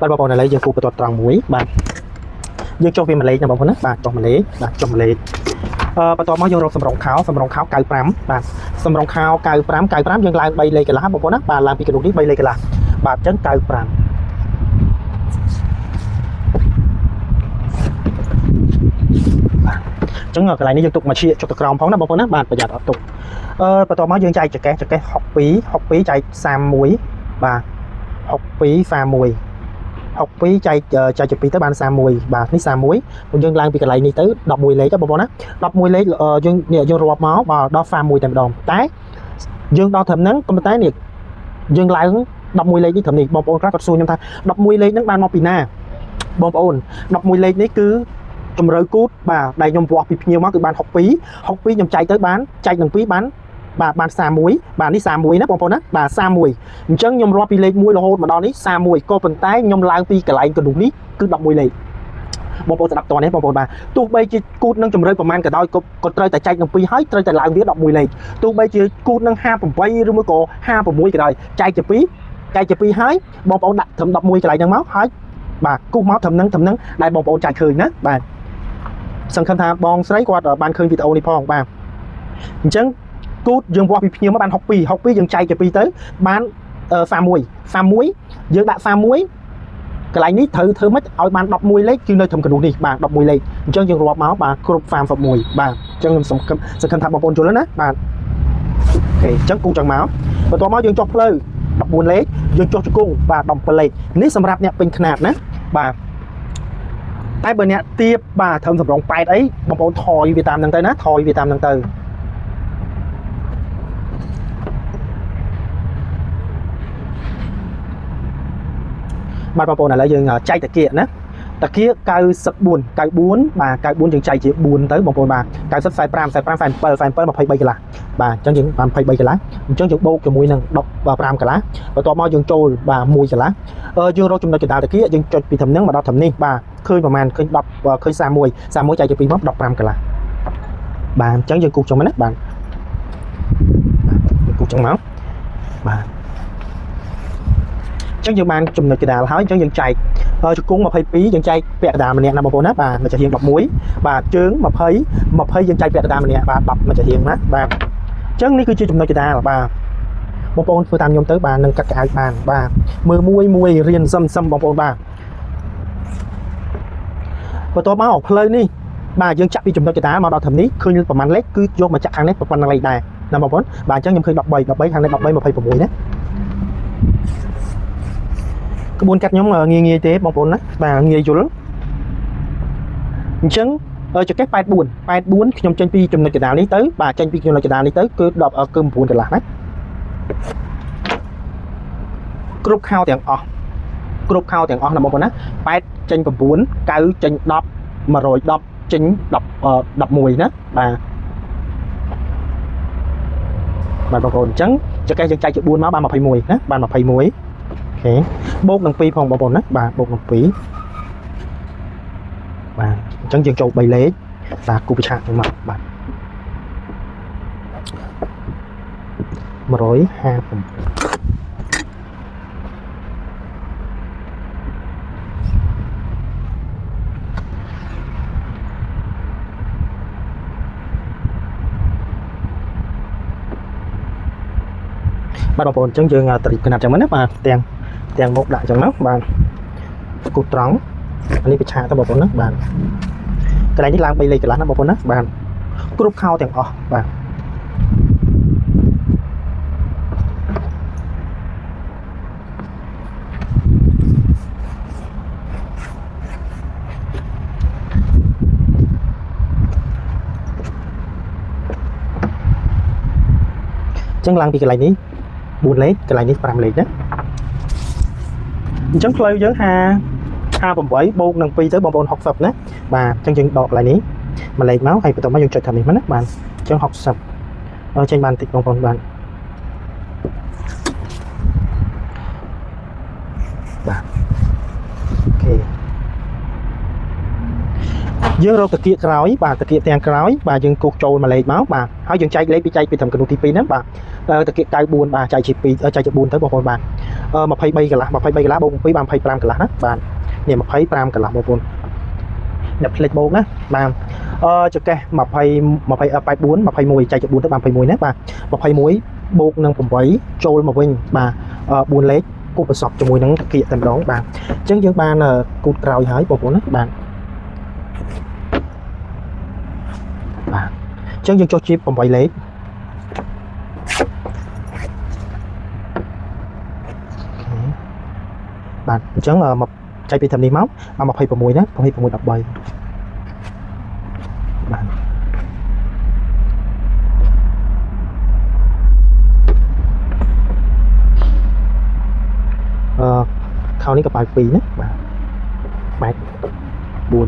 បាទបងប្អូនឥឡូវយើងគូបន្ទាត់ត្រង់មួយបាទយើងចុះវាមួយលេខណាបងប្អូនណាបាទចុះមួយលេខបាទចុះមួយលេខបន្ទាប់មកយើងរកសម្រងខោ95បាទសម្រងខោ95យើងឡើង3លេខកន្លះបងប្អូនណាបាទឡើងពីកណ្ដុងនេះ3លេខកន្លះបាទអញ្ចឹង95ចឹងកន្លែងនេះយើងទុកមកជាចុះទៅក្រោមផងណាបងប្អូនណាបាទប្រយ័ត្នអត់ទុកបន្ទាប់មកយើងចែកចកេះ62ចែក31បាទ62 31ចែកចែកពី2ទៅបាន31បាទនេះ31យើងឡើងពីកន្លែងនេះទៅ11លេខបងប្អូនណា11លេខយើងរាប់មកបាទដល់31តែម្ដងតែយើងដល់ត្រឹមហ្នឹងប៉ុន្តែនេះយើងឡើង11លេខនេះត្រឹមនេះបងប្អូនខ្លះគាត់សួរខ្ញុំថា11លេខហ្នឹងបានមកពីណាបងប្អូន11លេខនេះគឺជំរឿគូតបាទដែលខ្ញុំវាស់ពីភ្ញៀវមកគឺបាន62ខ្ញុំចែកទៅបានចែកនឹង2បានបាទបាន31បាទនេះ31ណាបងប្អូនណាបាទ31អញ្ចឹងខ្ញុំរាប់ពីលេខ1រហូតមកដល់នេះ31ក៏ប៉ុន្តែខ្ញុំឡើងពីកន្លែងកណ្ដុងនេះគឺ11លេខបងប្អូនស្ដាប់តនេះបងប្អូនបាទទោះបីជាគូតនឹងជំរឿប្រមាណក៏ដោយក៏ត្រូវតែចែកនឹង2ហើយត្រូវតែឡើងវា11លេខទោះបីជាគូតនឹង58ឬមួយក៏56ក៏ដោយចែកជា2ហើយបងប្អូនដាក់ត្រឹម11កន្លែងហ្នឹងមកហើយបាទគូសមកត្រឹមហ្នឹងដែលបងប្អូនចែកឃើញណាបាទសង្ឃឹមថាបងស្រីគាត់បានឃើញវីដេអូនេះផងបាទអញ្ចឹងគូតយើងវាស់ពីភ្ញៀវមកបាន62យើងចែកជា2ទៅបាន31យើងដាក់31កន្លែងនេះត្រូវធ្វើម៉េចឲ្យបាន11លេខគឺនៅត្រឹមកណ្ដុងនេះបាទ11លេខអញ្ចឹងយើងរាប់មកបាទគ្រប់31បាទអញ្ចឹងខ្ញុំសង្ឃឹមថាបងប្អូនយល់ណាបាទអូខេអញ្ចឹងគូចឹងមកបន្ទាប់មកយើងចុះផ្លូវ14លេខយើងចុះជង្គង់បាទ17លេខនេះសម្រាប់អ្នកពេញខ្នាតណាបាទតែបើអ្នកទៀបបាទធ្វើសម្រង8អីបងប្អូនថយវាតាមហ្នឹងទៅណាថយវាតាមហ្នឹងទៅបាទបងប្អូនឥឡូវយើងចែកតាគៀកណាតាគៀក94បាទ94យើងចែកជា4ទៅបងប្អូនបាទ90 45 47 23កន្លះបាទអញ្ចឹងយើងបាន23កន្លះអញ្ចឹងយើងបូកជាមួយនឹង15កន្លះបន្ទាប់មកយើងចូលបាទ1កន្លះយើងរកចំណុចកណ្ដាលតាគៀកយើងចុចពីត្រឹមហ្នឹងមកដល់ត្រឹមនេះបាទឃើញប្រហែលឃើញ10ឃើញ31ចែកជា2មក15កន្លះបាទអញ្ចឹងយើងគូសចឹងមកណាបាទគូសចឹងមកបាទអញ្ចឹងយើងបានចំណុចកណ្ដាលហើយអញ្ចឹងយើងចែកជង្គង់22យើងចែកពាក់កណ្ដាលម្នាក់ណាបងប្អូនណាបាទមកចាហៀង11បាទជើង20យើងចែកពាក់កណ្ដាលម្នាក់បាទ10មកចាហៀងណាបាទអញ្ចឹងនេះគឺជាចំណុចកណ្ដាលបាទបងប្អូនធ្វើតាមខ្ញុំទៅបាទនឹងកាត់កៅបានបាទមើលមួយរៀនសឹមបងប្អូនបាទបន្ទាប់មកផ្លូវនេះបាទយើងចាក់ពីចំណុចកណ្ដាលមកដល់ត្រឹមនេះឃើញប្រមាណលេខគឺយកមកចាក់ខាងនេះប្រមាណលេខដែរណាបងប្អូនបាទអញ្ចឹងខ្ញុំឃើញ13ខាងនេះ13 26ណាក្បួនកាត់ខ្ញុំងាយទេបងប្អូនណាបាទងាយយល់អញ្ចឹងចកេះ84ខ្ញុំចេញពីចំណុចកណ្ដាលនេះទៅបាទចេញពីចំណុចកណ្ដាលនេះទៅគឺ10គឺ9កន្លះណាគ្រប់ខោទាំងអស់ណាបងប្អូនណា8ចេញ9 9ចេញ10 110ចេញ11ណាបាទបងប្អូនអញ្ចឹងចកេះយើងចែកជា4មកបាន21ណាបាន21អូខេបូកនឹង2ផងបងប្អូនណាបាទបូកនឹង2បាទអញ្ចឹងយើងចូល3លេខបាទគូប្រឆាំងទៅមកបាទ157បាទបងប្អូនអញ្ចឹងយើងត្រៀមកណាត់ចឹងមកណាបាទទាំងមុខដាក់ចឹងណាបាទគូត្រង់នេះពិឆាទៅបងប្អូនណាបាទកន្លែងនេះឡើង3លេខកន្លះណាបងប្អូនណាបាទគ្រប់ខោទាំងអស់បាទចឹងឡើងពីកន្លែងនេះ4លេខកន្លែងនេះ5លេខណាអញ្ចឹងផ្លូវយើង58បូកនឹង2ទៅបងប្អូន60ណាបាទអញ្ចឹងយើងដកកន្លែងនេះមួយលេខមកហើយបន្ទាប់មកយើងចុចតាមនេះមកណាបាទអញ្ចឹង60ចេញបានតិចបងប្អូនបាទអូខេយើងរកតាគៀកក្រោយបាទតាគៀកទាំងក្រោយបាទយើងគូសចូលមួយលេខមកបាទហើយយើងចែកលេខពីត្រឹមកណ្ដុងទី2ហ្នឹងបាទតាគៀក94បាទចែកជា4ទៅបងប្អូនបាទ 23កន្លះ23កន្លះបូក7បាន25កន្លះណាបាទនេះ25កន្លះបងប្អូនអ្នកផ្លេចបូកណាបាទចកេះ20 84 21ចែកទៅ4ទៅបាន21ណាបាទ21បូកនឹង8ចូលមកវិញបាទ4លេខគូប្រសពជាមួយនឹងតាគៀកតែម្ដងបាទអញ្ចឹងយើងបានគូតក្រោយហើយបងប្អូនណាបាទអញ្ចឹងយើងចុះជីប8លេខបាទអញ្ចឹងមកចែកពីធំនេះមក26ណា26 13បាទខោនេះកប៉ាល់2ណាបាទម៉ែត្រ4